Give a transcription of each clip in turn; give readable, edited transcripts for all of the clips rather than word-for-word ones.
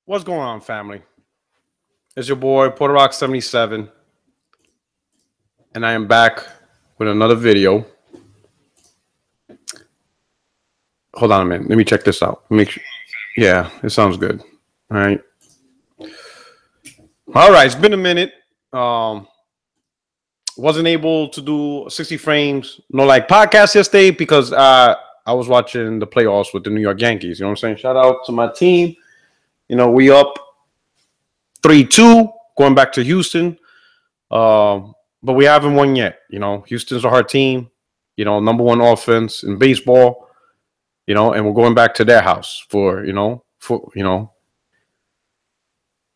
What's going on, family? It's your boy, Puerto'S 77, and I am back with another video. Hold on a minute. Let me check this out. Make sure. Yeah, it sounds good. All right. All right. It's been a minute. Wasn't able to do 60 frames, no like podcast yesterday because I was watching the playoffs with the New York Yankees. You know what I'm saying? Shout out to my team. You know, we up 3-2 going back to Houston. But we haven't won yet. You know, Houston's a hard team, you know, number one offense in baseball, you know, and we're going back to their house and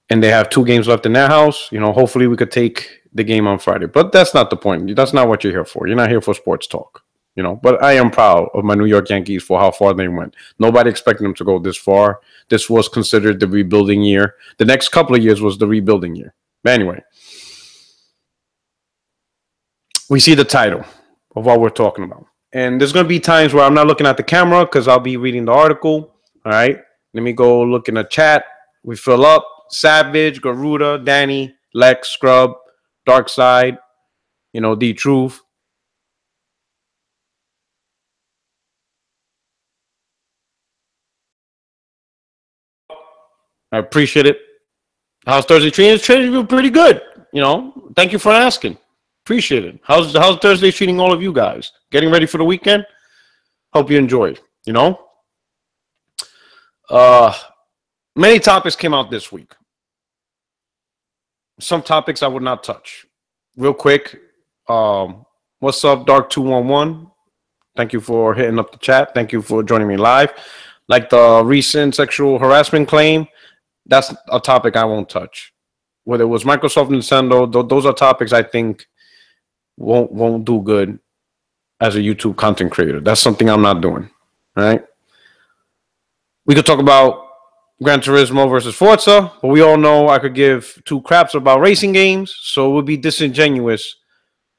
they have 2 games left in their house. You know, hopefully we could take the game on Friday. But that's not the point. That's not what you're here for. You're not here for sports talk, you know. But I am proud of my New York Yankees for how far they went. Nobody expected them to go this far. This was considered the rebuilding year. The next couple of years was the rebuilding year. But anyway, we see the title of what we're talking about. And there's going to be times where I'm not looking at the camera because I'll be reading the article. All right. Let me go look in the chat. We fill up. Savage, Garuda, Danny, Lex, Scrub, Dark Side, you know, D Truth. I appreciate it. How's Thursday treating? It's treating you pretty good. You know, thank you for asking. Appreciate it. How's Thursday treating all of you guys? Getting ready for the weekend? Hope you enjoyed. You know, many topics came out this week. Some topics I would not touch. Real quick, what's up, Dark211? Thank you for hitting up the chat. Thank you for joining me live. Like the recent sexual harassment claim, that's a topic I won't touch. Whether it was Microsoft, Nintendo, those are topics I think won't do good as a YouTube content creator. That's something I'm not doing. All right. We could talk about Gran Turismo versus Forza, but we all know I could give 2 craps about racing games, so it would be disingenuous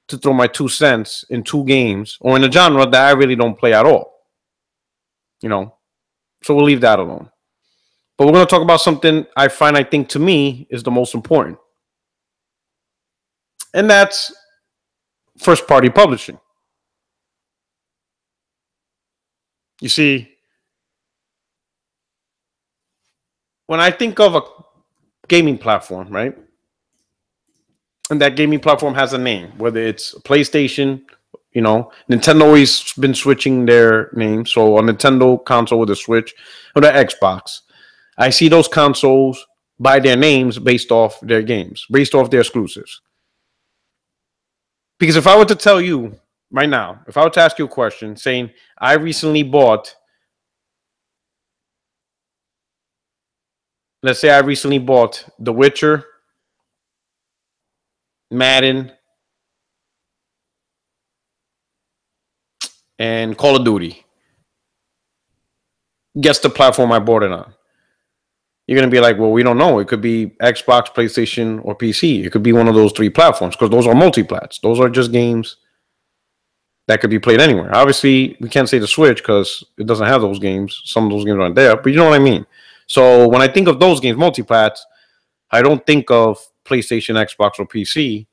to throw my 2 cents in 2 games or in a genre that I really don't play at all. You know, so we'll leave that alone. But we're going to talk about something I think to me is the most important. And that's first-party publishing. You see, when I think of a gaming platform, right? And that gaming platform has a name, whether it's PlayStation, you know, Nintendo always been switching their name. So a Nintendo console with a Switch or the Xbox. I see those consoles by their names based off their games, based off their exclusives. Because if I were to tell you right now, if I were to ask you a question saying, I recently bought, let's say I recently bought The Witcher, Madden, and Call of Duty. Guess the platform I bought it on. You're going to be like, well, we don't know. It could be Xbox, PlayStation, or PC. It could be one of those 3 platforms because those are multi-plats. Those are just games that could be played anywhere. Obviously, we can't say the Switch because it doesn't have those games. Some of those games aren't there, but you know what I mean. So when I think of those games, multi-plats, I don't think of PlayStation, Xbox, or PC.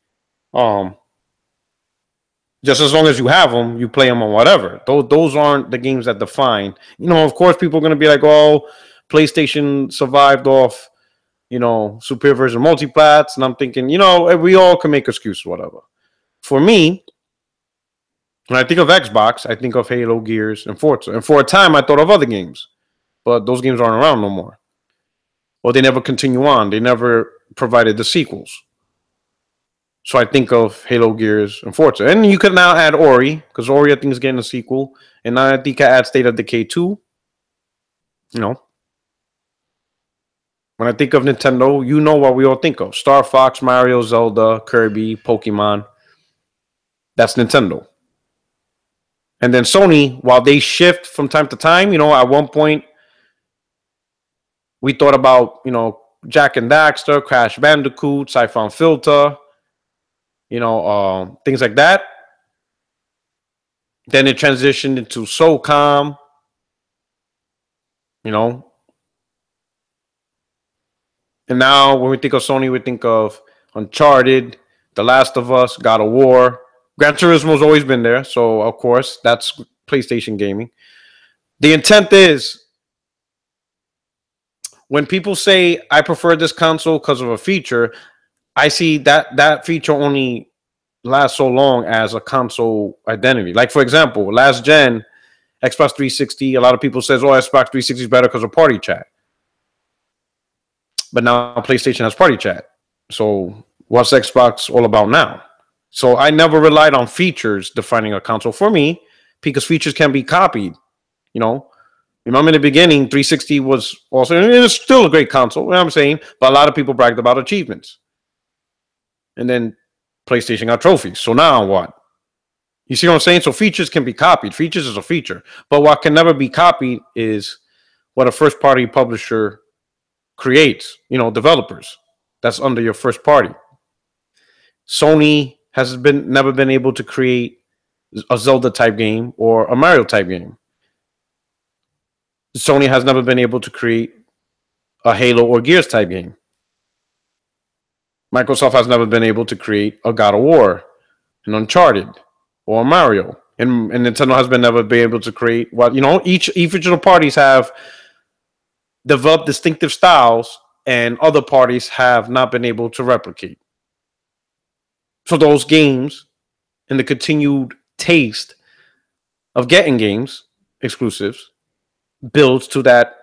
Just as long as you have them, you play them on whatever. Those aren't the games that define. You know, of course, people are going to be like, oh, PlayStation survived off, you know, superior version multiplats. And I'm thinking, you know, we all can make excuses, whatever. For me, when I think of Xbox, I think of Halo, Gears, and Forza. And for a time, I thought of other games. But those games aren't around no more. Or they never continue on. They never provided the sequels. So I think of Halo, Gears, and Forza. And you could now add Ori, because Ori, I think, is getting a sequel. And now I think I add State of Decay 2. You know. When I think of Nintendo, you know what we all think of. Star Fox, Mario, Zelda, Kirby, Pokemon. That's Nintendo. And then Sony, while they shift from time to time, you know, at one point, we thought about, you know, Jack and Daxter, Crash Bandicoot, Siphon Filter, you know, things like that. Then it transitioned into SOCOM, you know. And now when we think of Sony, we think of Uncharted, The Last of Us, God of War. Gran Turismo's always been there, so of course that's PlayStation gaming. The intent is when people say I prefer this console because of a feature, I see that feature only lasts so long as a console identity. Like for example, last gen Xbox 360, a lot of people says, "Oh, Xbox 360 is better because of party chat." But now PlayStation has party chat. So what's Xbox all about now? So I never relied on features defining a console for me because features can be copied. You know, remember in the beginning, 360 was also, and it's still a great console, you know what I'm saying? But a lot of people bragged about achievements. And then PlayStation got trophies. So now what? You see what I'm saying? So features can be copied. Features is a feature. But what can never be copied is what a first party publisher creates, developers. That's under your first party. Sony has never been able to create a Zelda type game or a Mario type game. Sony has never been able to create a Halo or Gears type game. Microsoft has never been able to create a God of War, an Uncharted, or a Mario. And Nintendo has never been able to create what, each of the parties have developed distinctive styles and other parties have not been able to replicate. So those games and the continued taste of getting games exclusives builds to that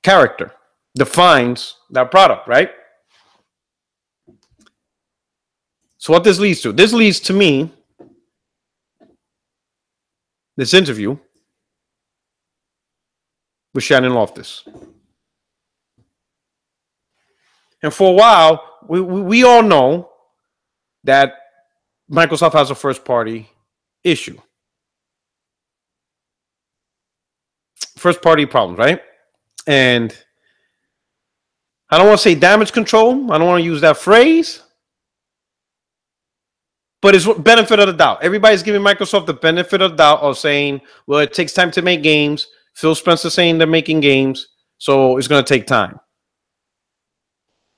character, defines that product, right? So what this leads to? This leads to me, this interview with Shannon Loftis. And for a while, we all know that Microsoft has a first party issue. First party problems, right? And I don't want to say damage control. I don't want to use that phrase. But it's benefit of the doubt. Everybody's giving Microsoft the benefit of the doubt of saying, well, it takes time to make games. Phil Spencer saying they're making games, so it's going to take time.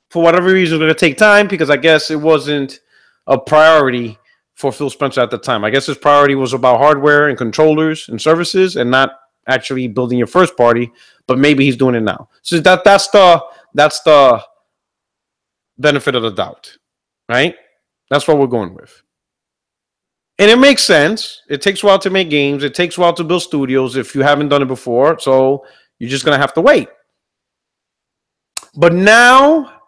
For whatever reason, it's going to take time because I guess it wasn't a priority for Phil Spencer at the time. I guess his priority was about hardware and controllers and services and not actually building your first party, but maybe he's doing it now. So that's the benefit of the doubt, right? That's what we're going with. And it makes sense. It takes a while to make games. It takes a while to build studios if you haven't done it before. So you're just going to have to wait. But now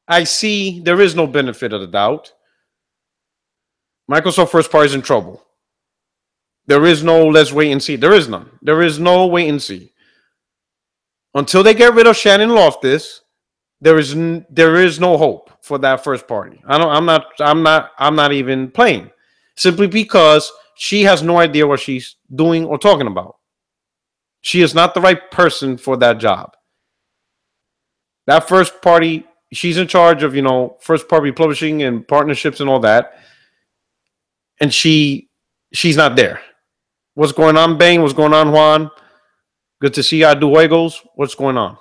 I see there is no benefit of the doubt. Microsoft first party is in trouble. There is no let's wait and see. There is none. There is no wait and see. Until they get rid of Shannon Loftis, there is no hope for that first party. I'm not even playing. Simply because she has no idea what she's doing or talking about. She is not the right person for that job. That first party, she's in charge of, first party publishing and partnerships and all that. And she's not there. What's going on, Bang? What's going on, Juan? Good to see you. Duegos. What's going on?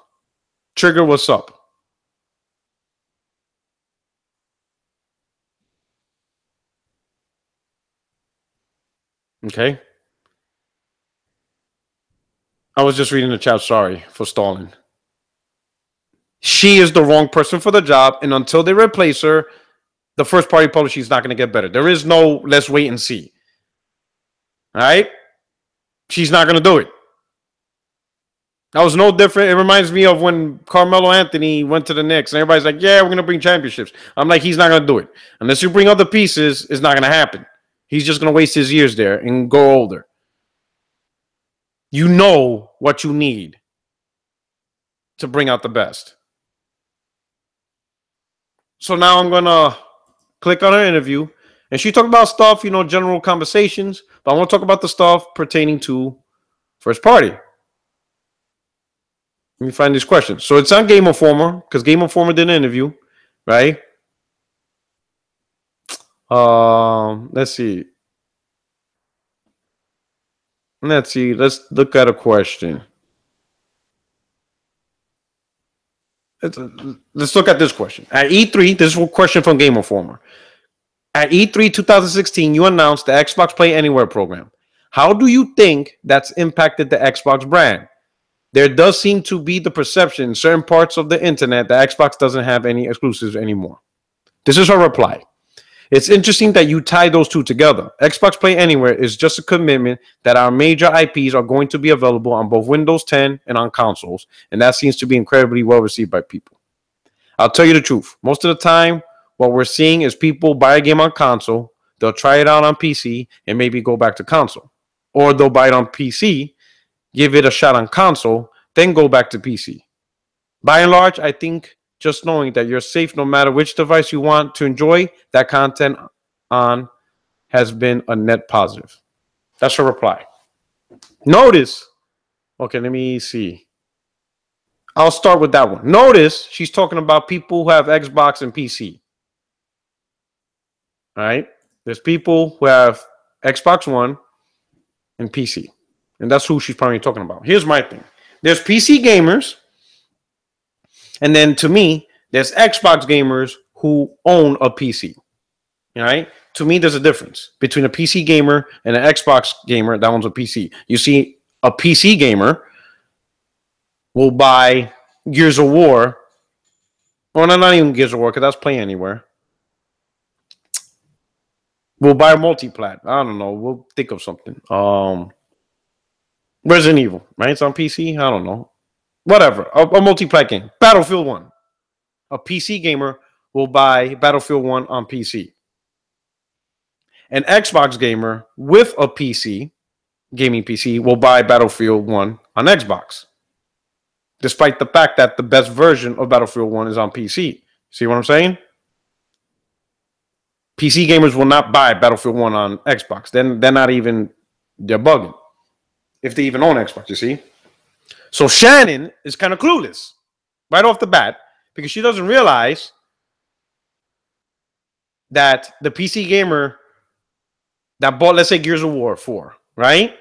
Trigger, what's up? Okay. I was just reading the chat. Sorry for stalling. She is the wrong person for the job. And until they replace her, the first party publishing is not going to get better. There is no let's wait and see. All right? She's not going to do it. That was no different. It reminds me of when Carmelo Anthony went to the Knicks and everybody's like, yeah, we're going to bring championships. I'm like, he's not going to do it. Unless you bring other pieces, it's not going to happen. He's just going to waste his years there and go older. You know what you need to bring out the best. So now I'm going to click on her interview. And she talked about stuff, general conversations. But I want to talk about the stuff pertaining to first party. Let me find these questions. So it's on Gameinformer because Gameinformer did an interview, right? Let's see. Let's look at a question. let's look at this question. At E3, this is a question from Gameinformer. At E3 2016, you announced the Xbox Play Anywhere program. How do you think that's impacted the Xbox brand? There does seem to be the perception in certain parts of the internet that Xbox doesn't have any exclusives anymore. This is her reply. It's interesting that you tie those two together. Xbox Play Anywhere is just a commitment that our major IPs are going to be available on both Windows 10 and on consoles, and that seems to be incredibly well received by people. I'll tell you the truth. Most of the time, what we're seeing is people buy a game on console, they'll try it out on PC, and maybe go back to console. Or they'll buy it on PC, give it a shot on console, then go back to PC. By and large, I think just knowing that you're safe no matter which device you want to enjoy that content on has been a net positive. That's her reply. Notice, okay, let me see. I'll start with that one. Notice she's talking about people who have Xbox and PC. All right? There's people who have Xbox One and PC. And that's who she's probably talking about. Here's my thing. There's PC gamers. And then to me, there's Xbox gamers who own a PC. All right? To me, there's a difference between a PC gamer and an Xbox gamer that owns a PC. You see, a PC gamer will buy Gears of War. Well, not even Gears of War, because that's Play Anywhere. We'll buy a multi-plat. I don't know. We'll think of something. Resident Evil, right? It's on PC. I don't know. Whatever. A multi-plat game. Battlefield 1. A PC gamer will buy Battlefield 1 on PC. An Xbox gamer with a PC, gaming PC, will buy Battlefield 1 on Xbox. Despite the fact that the best version of Battlefield 1 is on PC. See what I'm saying? PC gamers will not buy Battlefield 1 on Xbox. Then they're not even, they're bugging. If they even own Xbox, you see? So Shannon is kind of clueless right off the bat because she doesn't realize that the PC gamer that bought, let's say, Gears of War 4, right?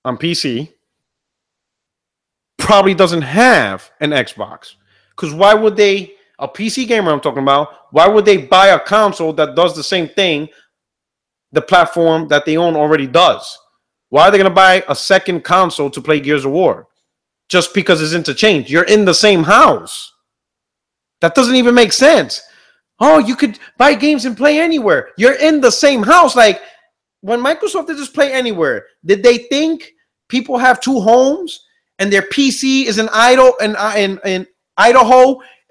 On PC, probably doesn't have an Xbox. Because why would they, a PC gamer I'm talking about, why would they buy a console that does the same thing the platform that they own already does? Why are they going to buy a second console to play Gears of War? Just because it's interchanged. You're in the same house. That doesn't even make sense. Oh, you could buy games and play anywhere. You're in the same house. Like, when Microsoft did this Play Anywhere, did they think people have two homes and their PC is in Idaho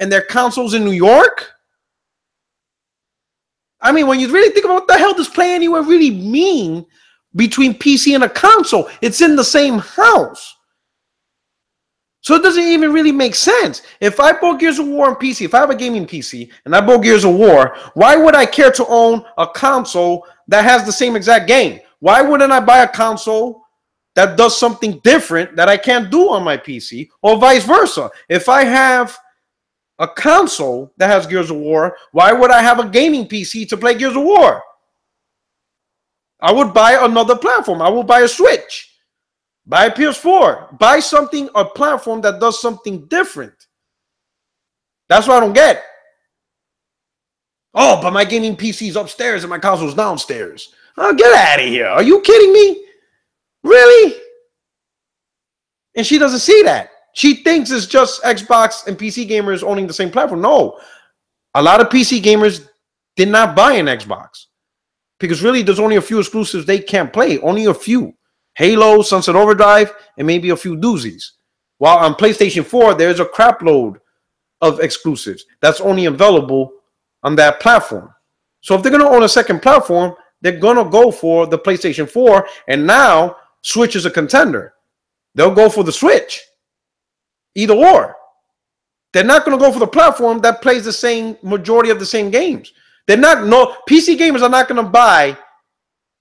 and their console's in New York? I mean, when you really think about what the hell does Play Anywhere really mean between PC and a console, it's in the same house. So it doesn't even really make sense. If I bought Gears of War on PC, if I have a gaming PC and I bought Gears of War, why would I care to own a console that has the same exact game? Why wouldn't I buy a console that does something different that I can't do on my PC, or vice versa? If I have a console that has Gears of War, why would I have a gaming PC to play Gears of War? I would buy another platform. I will buy a Switch. Buy a PS4. Buy something, a platform that does something different. That's what I don't get. Oh, but my gaming PC is upstairs and my console is downstairs. Oh, get out of here. Are you kidding me? Really? And she doesn't see that. She thinks it's just Xbox and PC gamers owning the same platform. No. A lot of PC gamers did not buy an Xbox. Because really, there's only a few exclusives they can't play. Only a few. Halo, Sunset Overdrive, and maybe a few doozies. While on PlayStation 4, there's a crap load of exclusives that's only available on that platform. So if they're going to own a second platform, they're going to go for the PlayStation 4. And now, Switch is a contender. They'll go for the Switch. Either or. They're not going to go for the platform that plays the same majority of the same games. They're not, no, PC gamers are not going to buy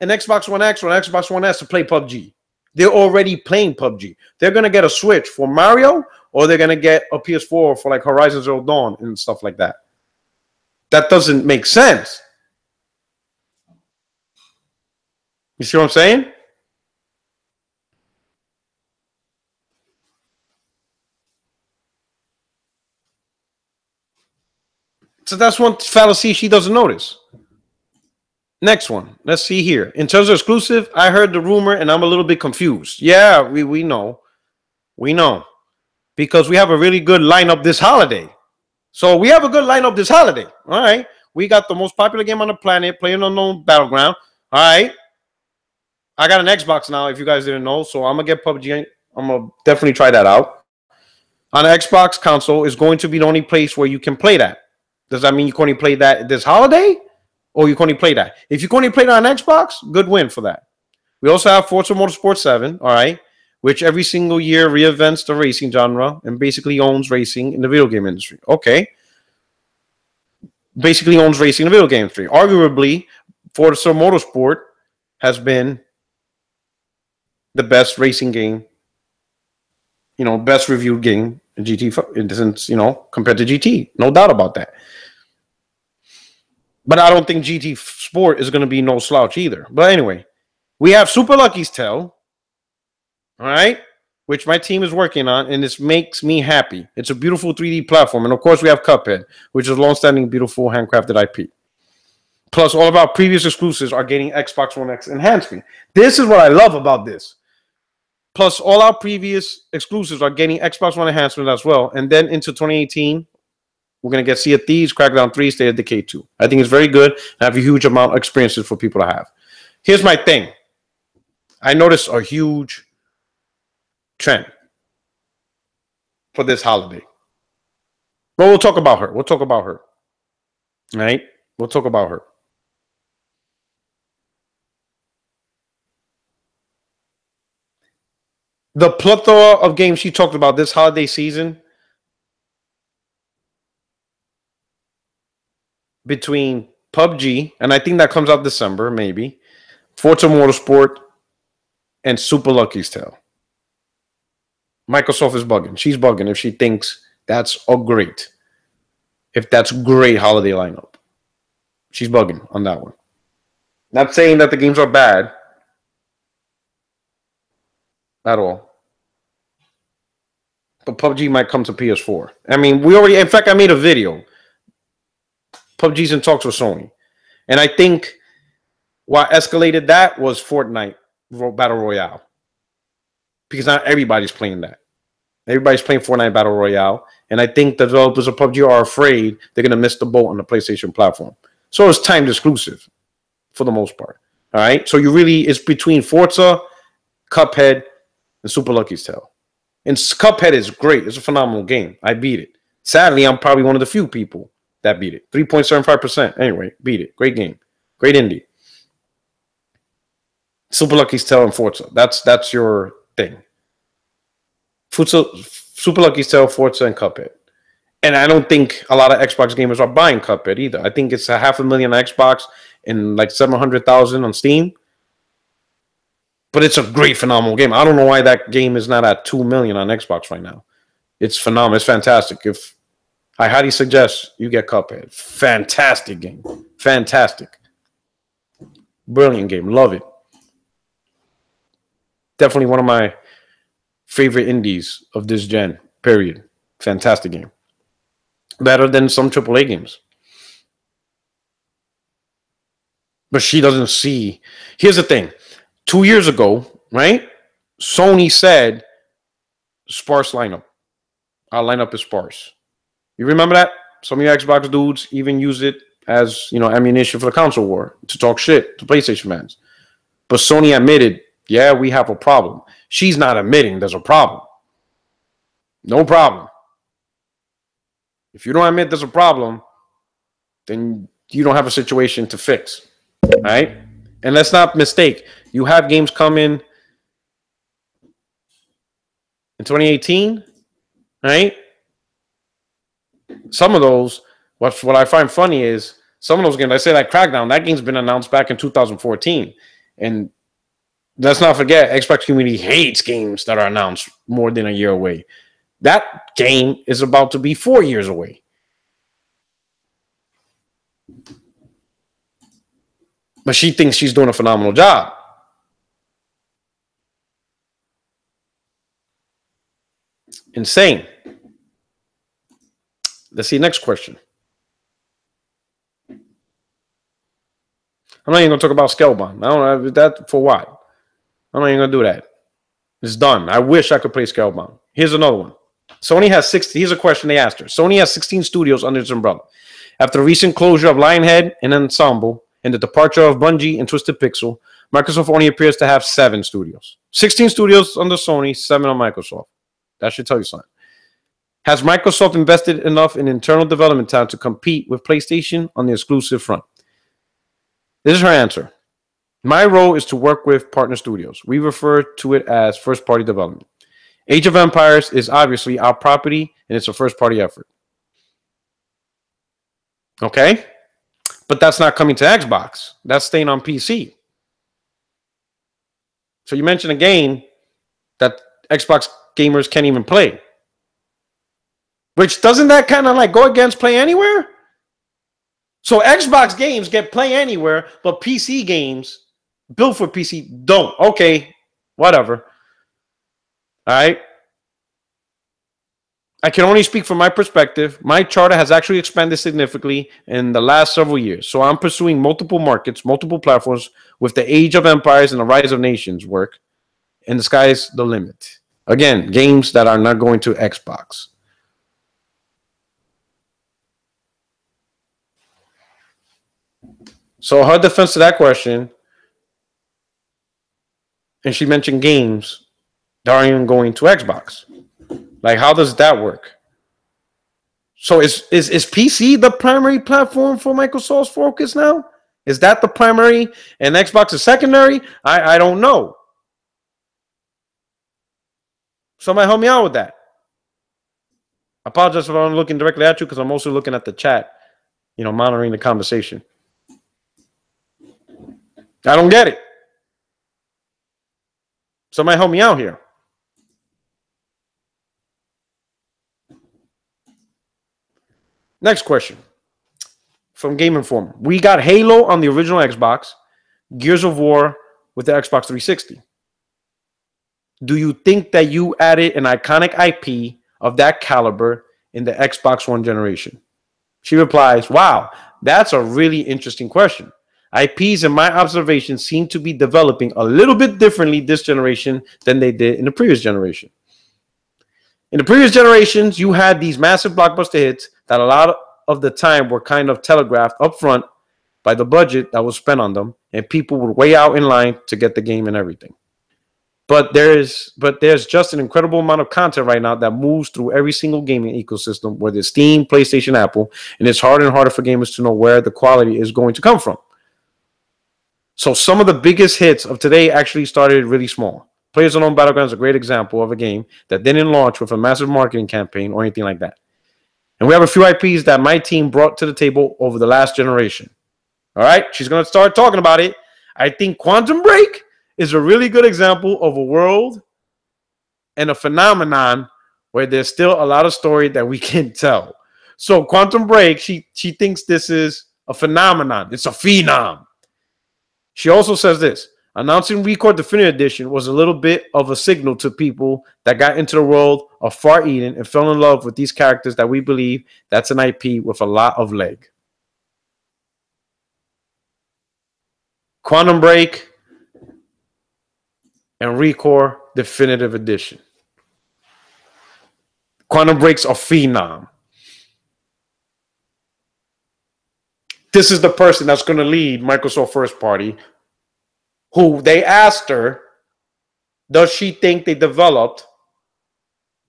an Xbox One X or an Xbox One S to play PUBG. They're already playing PUBG. They're going to get a Switch for Mario, or they're going to get a PS4 for like Horizon Zero Dawn and stuff like that. That doesn't make sense. You see what I'm saying? So that's one fallacy she doesn't notice. Next one. Let's see here. In terms of exclusive, I heard the rumor and I'm a little bit confused. Yeah, we know. We know. Because we have a really good lineup this holiday. So we have a good lineup this holiday. All right. We got the most popular game on the planet, PlayerUnknown Battleground. All right. I got an Xbox now, if you guys didn't know. So I'm going to get PUBG. I'm going to definitely try that out. On an Xbox console is going to be the only place where you can play that. Does that mean you can only play that this holiday? Or you can only play that? If you can only play that on Xbox, good win for that. We also have Forza Motorsport 7, all right, which every single year reinvents the racing genre and basically owns racing in the video game industry. Okay. Basically owns racing in the video game industry. Arguably, Forza Motorsport has been the best racing game, best reviewed game in GT, since, compared to GT. No doubt about that. But I don't think GT Sport is going to be no slouch either. But anyway, we have Super Lucky's Tale, all right, which my team is working on, and this makes me happy. It's a beautiful 3D platform. And, of course, we have Cuphead, which is long-standing, beautiful, handcrafted IP. Plus, all of our previous exclusives are getting Xbox One X enhancement. This is what I love about this. Plus, all our previous exclusives are getting Xbox One enhancement as well. And then into 2018, we're going to get Sea of Thieves, Crackdown 3, State of Decay 2. I think it's very good and have a huge amount of experiences for people to have. Here's my thing. I noticed a huge trend for this holiday. But we'll talk about her. All right? We'll talk about her. The plethora of games she talked about this holiday season between PUBG, and I think that comes out December, maybe, Forza Motorsport, and Super Lucky's Tale. Microsoft is bugging. She's bugging if she thinks that's great holiday lineup. She's bugging on that one. Not saying that the games are bad at all. But PUBG might come to PS4. I mean, in fact, I made a video. PUBG's in talks with Sony. And I think what escalated that was Fortnite Battle Royale. Because not everybody's playing that. Everybody's playing Fortnite Battle Royale. And I think the developers of PUBG are afraid they're going to miss the boat on the PlayStation platform. So it's timed exclusive for the most part. All right? So it's between Forza, Cuphead, and Super Lucky's Tale. And Cuphead is great. It's a phenomenal game. I beat it. Sadly, I'm probably one of the few people that beat it. 3.75%. Anyway, beat it. Great game. Great indie. Super Lucky's Tale and Forza. That's your thing. Super Lucky's Tale, Forza, and Cuphead. And I don't think a lot of Xbox gamers are buying Cuphead either. I think it's 500,000 on Xbox and like 700,000 on Steam. But it's a great, phenomenal game. I don't know why that game is not at 2 million on Xbox right now. It's phenomenal. It's fantastic. I highly suggest you get Cuphead. Fantastic game. Fantastic. Brilliant game. Love it. Definitely one of my favorite indies of this gen. Period. Fantastic game. Better than some AAA games. But she doesn't see. Here's the thing. 2 years ago, right? Sony said sparse lineup. Our lineup is sparse. You remember that? Some of your Xbox dudes even use it as, ammunition for the console war to talk shit to PlayStation fans. But Sony admitted, yeah, we have a problem. She's not admitting there's a problem. No problem. If you don't admit there's a problem, then you don't have a situation to fix. All right? And let's not mistake. You have games coming in 2018, right? Some of those, what I find funny is some of those games, I say like Crackdown, that game's been announced back in 2014. And let's not forget, Xbox community hates games that are announced more than a year away. That game is about to be 4 years away. But she thinks she's doing a phenomenal job. Insane. Let's see, next question. I'm not even gonna talk about Scalebound. I don't know that for what. I'm not even gonna do that. It's done. I wish I could play Scalebound. Here's another one. Sony has 60. Here's a question they asked her. Sony has 16 studios under its umbrella. After the recent closure of Lionhead and Ensemble and the departure of Bungie and Twisted Pixel, Microsoft only appears to have 7 studios. 16 studios under Sony, 7 on Microsoft. That should tell you something. Has Microsoft invested enough in internal development time to compete with PlayStation on the exclusive front? This is her answer. My role is to work with partner studios. We refer to it as first-party development. Age of Empires is obviously our property, and it's a first-party effort. Okay? But that's not coming to Xbox. That's staying on PC. So you mentioned a game that Xbox gamers can't even play. Which doesn't that kind of like go against Play Anywhere? So Xbox games get Play Anywhere, but PC games built for PC don't. Okay, whatever. All right. I can only speak from my perspective. My charter has actually expanded significantly in the last several years. So I'm pursuing multiple markets, multiple platforms with the Age of Empires and the Rise of Nations work. And the sky's the limit. Again, games that are not going to Xbox. So her defense to that question, and she mentioned games that aren't even going to Xbox. Like, how does that work? So is PC the primary platform for Microsoft's focus now? Is that the primary and Xbox is secondary? I don't know. Somebody help me out with that. I apologize if I'm looking directly at you because I'm also looking at the chat, monitoring the conversation. I don't get it. Somebody help me out here. Next question from Gameinformer. We got Halo on the original Xbox, Gears of War with the Xbox 360. Do you think that you added an iconic IP of that caliber in the Xbox One generation? She replies, wow, that's a really interesting question. IPs, in my observation, seem to be developing a little bit differently this generation than they did in the previous generation. In the previous generations, you had these massive blockbuster hits that a lot of the time were kind of telegraphed up front by the budget that was spent on them, and people would wait out in line to get the game and everything. But there's just an incredible amount of content right now that moves through every single gaming ecosystem, whether it's Steam, PlayStation, Apple, and it's harder and harder for gamers to know where the quality is going to come from. So some of the biggest hits of today actually started really small. PlayerUnknown's Battlegrounds is a great example of a game that didn't launch with a massive marketing campaign or anything like that. And we have a few IPs that my team brought to the table over the last generation. All right, she's going to start talking about it. I think Quantum Break is a really good example of a world and a phenomenon where there's still a lot of story that we can tell. So Quantum Break, she thinks this is a phenomenon. It's a phenom. She also says this. Announcing Record Definitive Edition was a little bit of a signal to people that got into the world of Far Eden and fell in love with these characters that we believe that's an IP with a lot of leg. Quantum Break and Record Definitive Edition. Quantum Break's a phenom. This is the person that's going to lead Microsoft First Party, who they asked her, does she think they developed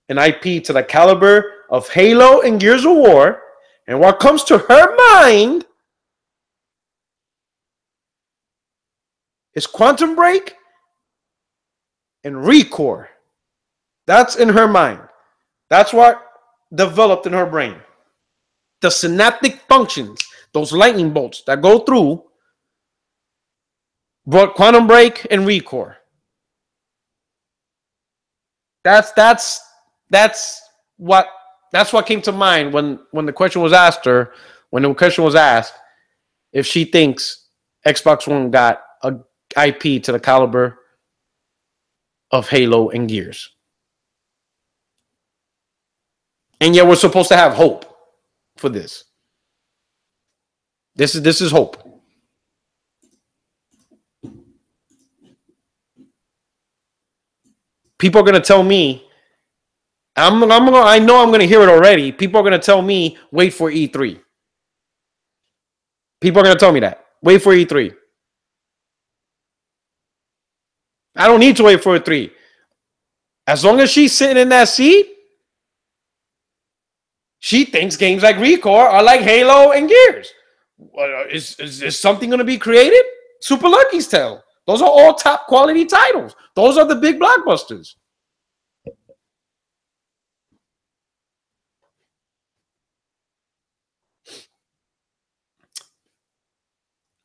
an IP to the caliber of Halo and Gears of War? And what comes to her mind is Quantum Break and Recore. That's in her mind. That's what developed in her brain. The synaptic functions, those lightning bolts that go through, brought Quantum Break and Recore. That's what came to mind when the question was asked her, when the question was asked if she thinks Xbox One got a IP to the caliber of Halo and Gears. And yet we're supposed to have hope for this. This is hope. people are gonna tell me. I know I'm gonna hear it already. People are gonna tell me, wait for E3. People are gonna tell me that. Wait for E3. I don't need to wait for E3. As long as she's sitting in that seat, she thinks games like Recore are like Halo and Gears. Is something going to be created? Super Lucky's Tale. Those are all top quality titles. Those are the big blockbusters.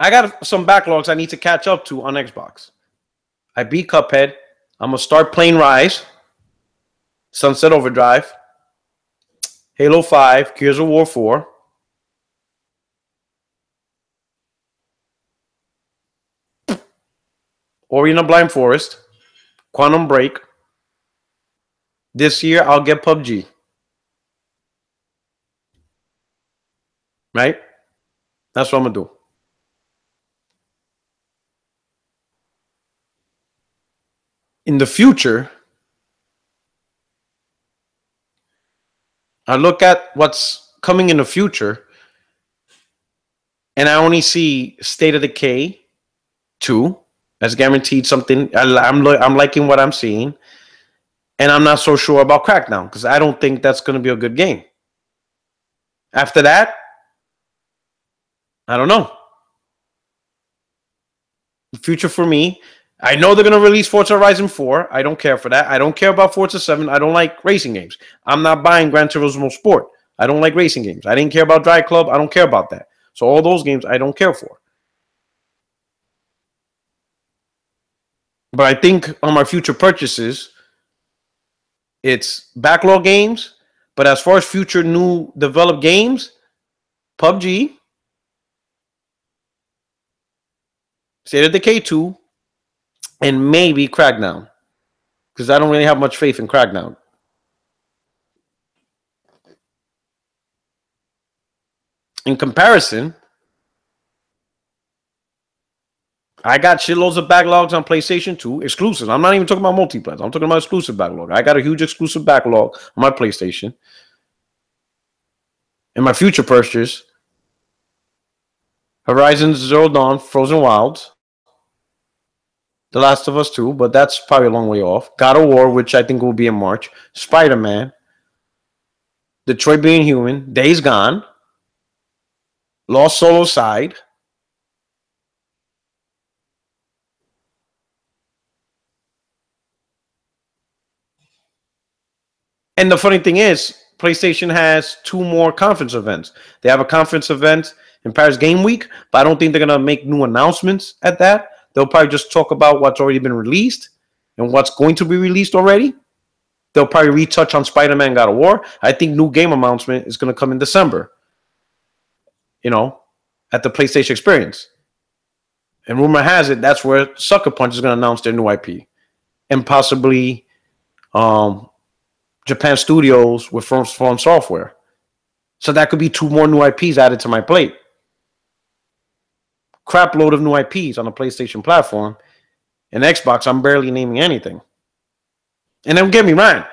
I got some backlogs I need to catch up to on Xbox. I beat Cuphead. I'm going to start playing Rise, Sunset Overdrive, Halo 5, Gears of War 4. Ori and the Blind Forest, Quantum Break. This year, I'll get PUBG. Right? That's what I'm going to do. In the future, I look at what's coming in the future, and I only see State of Decay 2 as guaranteed something. I'm liking what I'm seeing, and I'm not so sure about Crackdown because I don't think that's going to be a good game. After that, I don't know. The future for me, I know they're going to release Forza Horizon 4. I don't care for that. I don't care about Forza 7. I don't like racing games. I'm not buying Gran Turismo Sport. I don't like racing games. I didn't care about Drive Club. I don't care about that. So all those games I don't care for. But I think on my future purchases, it's backlog games. But as far as future new developed games, PUBG, State of Decay 2, and maybe Crackdown. Because I don't really have much faith in Crackdown. In comparison, I got shitloads of backlogs on PlayStation 2, exclusives. I'm not even talking about multiplayer. I'm talking about exclusive backlog. I got a huge exclusive backlog on my PlayStation. And my future purchase, Horizon Zero Dawn, Frozen Wilds, The Last of Us 2, but that's probably a long way off. God of War, which I think will be in March. Spider-Man, Detroit Being Human, Days Gone, Lost Solo Side, and the funny thing is, PlayStation has 2 more conference events. They have a conference event in Paris Game Week, but I don't think they're going to make new announcements at that. They'll probably just talk about what's already been released and what's going to be released already. They'll probably retouch on Spider-Man God of War. I think new game announcement is going to come in December, at the PlayStation Experience. And rumor has it that's where Sucker Punch is going to announce their new IP. And possibly Japan Studios with From Software. So that could be 2 more new IPs added to my plate. Crap load of new IPs on the PlayStation platform. And Xbox, I'm barely naming anything. And don't get me wrong,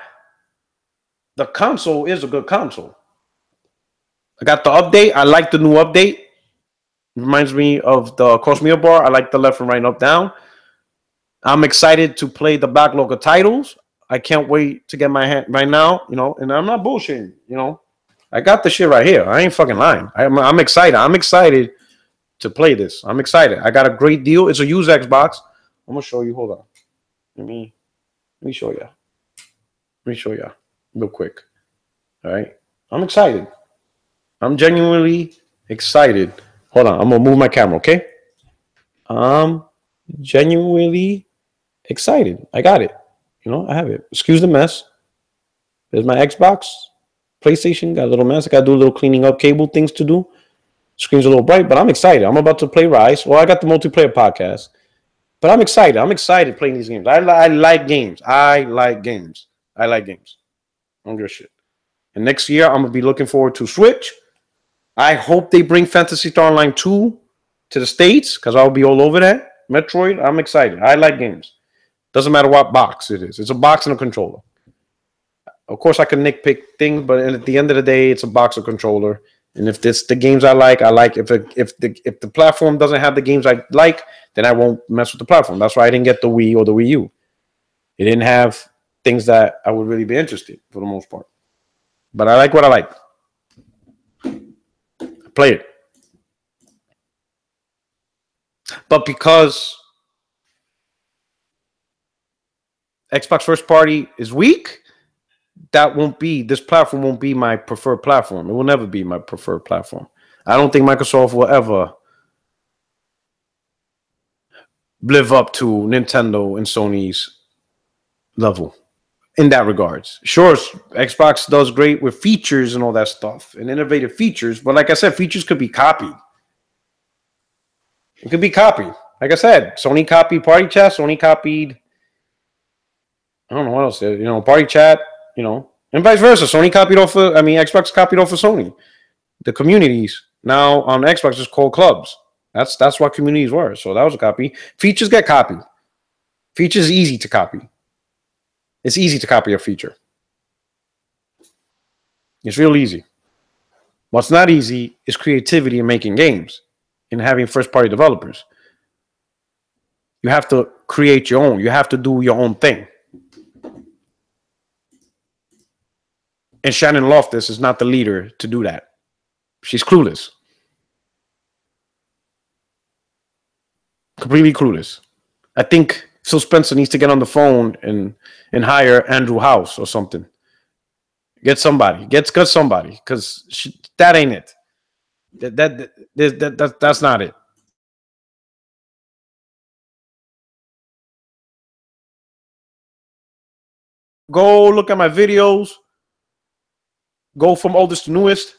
the console is a good console. I got the update. I like the new update. It reminds me of the cross meal bar. I like the left and right and up down. I'm excited to play the backlog of titles. I can't wait to get my hand right now, and I'm not bullshitting, I got the shit right here. I ain't fucking lying. I'm excited. I'm excited to play this. I'm excited. I got a great deal. It's a used Xbox. I'm gonna show you. Hold on. Let me show you. Let me show you real quick. All right. I'm excited. I'm genuinely excited. Hold on. I'm gonna move my camera. Okay. I'm genuinely excited. I got it. I have it. Excuse the mess. There's my Xbox. PlayStation got a little mess. I got to do a little cleaning up cable things to do. Screen's a little bright, but I'm excited. I'm about to play Rise. Well, I got the multiplayer podcast, but I'm excited. I'm excited playing these games. I like games. I like games. I don't give a shit. And next year, I'm going to be looking forward to Switch. I hope they bring Phantasy Star Online 2 to the States because I'll be all over that. Metroid, I'm excited. I like games. Doesn't matter what box it is. It's a box and a controller. Of course, I can nitpick things, but at the end of the day, it's a box or controller. And if it's the games I like, I like. If the platform doesn't have the games I like, then I won't mess with the platform. That's why I didn't get the Wii or the Wii U. It didn't have things that I would really be interested for the most part. But I like what I like. I play it. But because Xbox first party is weak, this platform won't be my preferred platform. It will never be my preferred platform. I don't think Microsoft will ever live up to Nintendo and Sony's level in that regards. Sure, Xbox does great with features and all that stuff and innovative features, but like I said, features could be copied. It could be copied. Like I said, Sony copied Party Chat, Sony copied, I don't know what else, Party Chat, and vice versa. Xbox copied off of Sony. The communities now on Xbox is called clubs. That's what communities were. So that was a copy. Features get copied. Features is easy to copy. It's easy to copy a feature. It's real easy. What's not easy is creativity in making games and having first-party developers. You have to create your own. You have to do your own thing. And Shannon Loftis is not the leader to do that. She's clueless. Completely clueless. I think Phil Spencer needs to get on the phone and hire Andrew House or something. Get somebody. Get somebody. Because that ain't it. That's not it. Go look at my videos. Go from oldest to newest.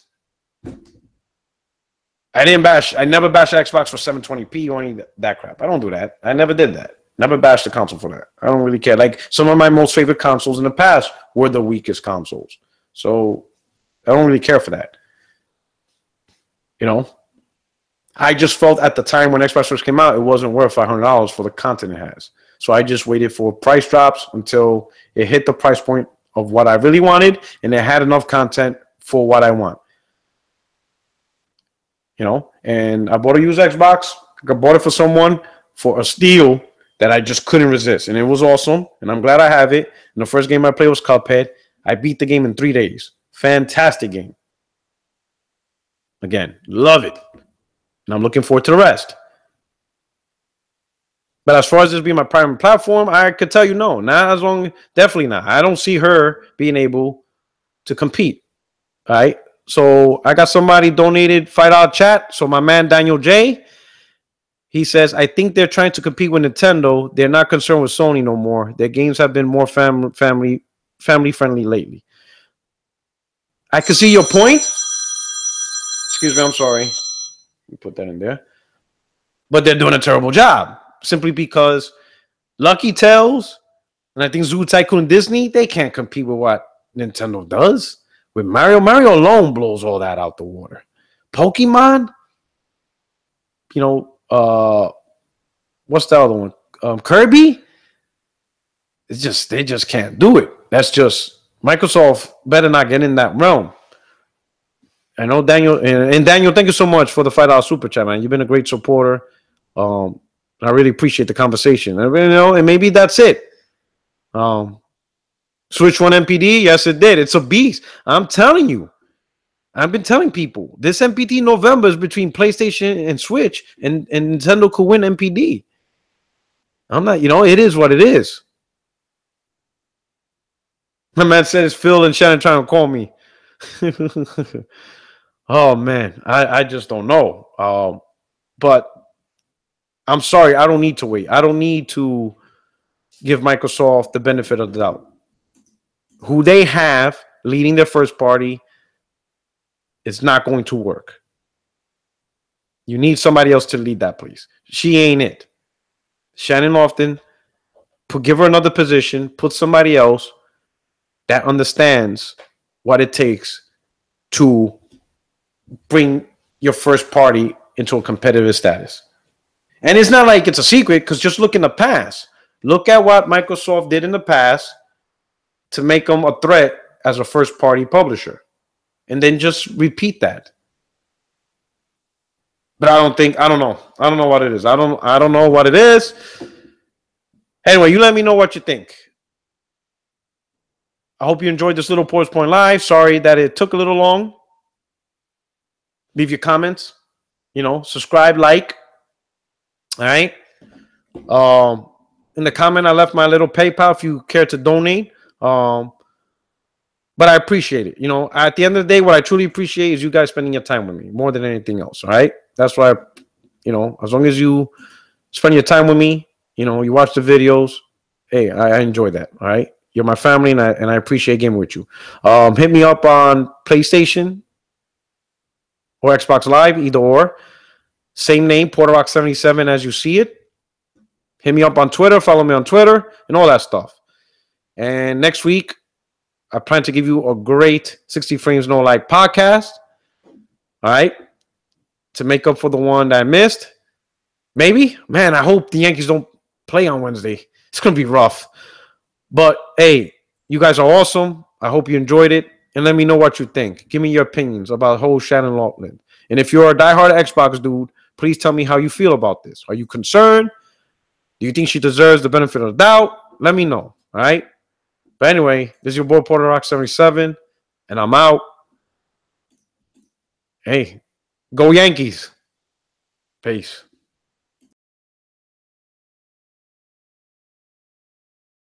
I never bashed Xbox for 720p or any that crap. I don't do that. I never did that. Never bashed the console for that. I don't really care. Like, some of my most favorite consoles in the past were the weakest consoles. So I don't really care for that. I just felt at the time when Xbox first came out, it wasn't worth $500 for the content it has. So I just waited for price drops until it hit the price point of what I really wanted, and it had enough content for what I want. And I bought a used Xbox. I bought it for someone for a steal that I just couldn't resist. And it was awesome. And I'm glad I have it. And the first game I played was Cuphead. I beat the game in 3 days. Fantastic game. Again, love it. And I'm looking forward to the rest. But as far as this being my primary platform, I could tell you no. Definitely not. I don't see her being able to compete. All right. So I got somebody donated $5 chat. So my man Daniel J, he says, I think they're trying to compete with Nintendo. They're not concerned with Sony no more. Their games have been more family friendly lately. I can see your point. Excuse me, I'm sorry. Let me put that in there. But they're doing a terrible job simply because Lucky Tales and I think Zoo Tycoon and Disney, they can't compete with what Nintendo does. With Mario alone blows all that out the water. Pokemon, what's the other one? Kirby. They just can't do it. That's just Microsoft better not get in that realm. I know Daniel and Daniel, thank you so much for the $5 super chat, man. You've been a great supporter. I really appreciate the conversation. And maybe that's it. Switch One MPD, yes, it did. It's a beast. I'm telling you. I've been telling people this MPD November is between PlayStation and Switch, and Nintendo could win MPD. I'm not, it is what it is. My man said it's Phil and Shannon trying to call me. Oh man, I just don't know. But I'm sorry, I don't need to wait. I don't need to give Microsoft the benefit of the doubt. Who they have leading their first party, it's not going to work. You need somebody else to lead that, please. She ain't it. Shannon Loftis, give her another position, put somebody else that understands what it takes to bring your first party into a competitive status. And it's not like it's a secret, because just look in the past. Look at what Microsoft did in the past to make them a threat as a first-party publisher, and then just repeat that. But I don't know. I don't know what it is. I don't know what it is. Anyway, you let me know what you think. I hope you enjoyed this little Puerto'S Point Live. Sorry that it took a little long. Leave your comments. Subscribe, like. All right. In the comment, I left my little PayPal if you care to donate. But I appreciate it. At the end of the day, what I truly appreciate is you guys spending your time with me more than anything else. All right. That's why, as long as you spend your time with me, you watch the videos. Hey, I enjoy that. All right. You're my family, and I appreciate gaming with you. Hit me up on PlayStation or Xbox Live, either or. Same name, Puerto'S77 as you see it. Hit me up on Twitter. Follow me on Twitter and all that stuff. And next week, I plan to give you a great 60 Frames No Like podcast. All right. To make up for the one that I missed. Maybe. Man, I hope the Yankees don't play on Wednesday. It's going to be rough. But, hey, you guys are awesome. I hope you enjoyed it. And let me know what you think. Give me your opinions about whole Shannon Loftis. And if you're a diehard Xbox dude, please tell me how you feel about this. Are you concerned? Do you think she deserves the benefit of the doubt? Let me know. All right? But anyway, this is your boy Puerto'S77, and I'm out. Hey, go Yankees. Peace.